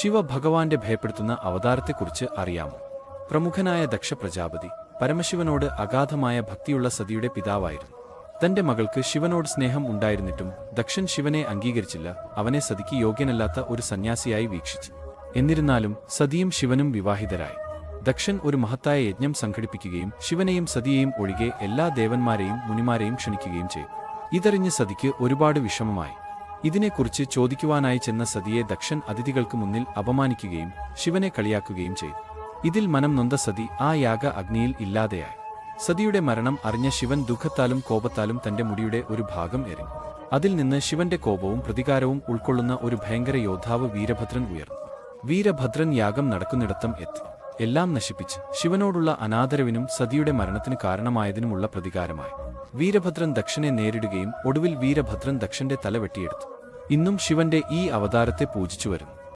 ശിവഭഗവാന്റെ ഭയപ്പെടുത്തുന്ന അവതാരത്തെക്കുറിച്ച് അറിയാമോ? പ്രമുഖനായ ദക്ഷ പ്രജാപതി പരമശിവനോട് അഗാധമായ ഭക്തിയുള്ള സതിയുടെ പിതാവായിരുന്നു. തന്റെ മകൾക്ക് ശിവനോട് സ്നേഹം ഉണ്ടായിരുന്നിട്ടും ദക്ഷൻ ശിവനെ അംഗീകരിച്ചില്ല. അവനെ സതിക്ക് യോഗ്യനല്ലാത്ത ഒരു സന്യാസിയായി വീക്ഷിച്ചു. എന്നിരുന്നാലും സതിയും ശിവനും വിവാഹിതരായി. ദക്ഷൻ ഒരു മഹത്തായ യജ്ഞം സംഘടിപ്പിക്കുകയും ശിവനെയും സതിയെയും ഒഴികെ എല്ലാ ദേവന്മാരെയും മുനിമാരെയും ക്ഷണിക്കുകയും ചെയ്തു. ഇതറിഞ്ഞ് സതിക്ക് ഒരുപാട് വിഷമമായി. ഇതിനെക്കുറിച്ച് ചോദിക്കുവാനായി ചെന്ന സതിയെ ദക്ഷൻ അതിഥികൾക്ക് മുന്നിൽ അപമാനിക്കുകയും ശിവനെ കളിയാക്കുകയും ചെയ്തു. ഇതിൽ മനം നൊന്ത സതി ആ യാഗ അഗ്നിയിൽ ഇല്ലാതെയായി. സതിയുടെ മരണം അറിഞ്ഞ ശിവൻ ദുഃഖത്താലും കോപത്താലും തന്റെ മുടിയുടെ ഒരു ഭാഗം എറിഞ്ഞു. അതിൽ നിന്ന് ശിവന്റെ കോപവും പ്രതികാരവും ഉൾക്കൊള്ളുന്ന ഒരു ഭയങ്കര യോദ്ധാവ് വീരഭദ്രൻ ഉയർന്നു. വീരഭദ്രൻ യാഗം നടക്കുന്നിടത്തം എത്തി എല്ലാം നശിപ്പിച്ച് ശിവനോടുള്ള അനാദരവിനും സതിയുടെ മരണത്തിന് കാരണമായതിനുമുള്ള പ്രതികാരമായി വീരഭദ്രൻ ദക്ഷനെ നേരിടുകയും ഒടുവിൽ വീരഭദ്രൻ ദക്ഷന്റെ തല വെട്ടിയെടുത്തു. ഇന്നും ശിവന്റെ ഈ അവതാരത്തെ പൂജിച്ചു വരുന്നു.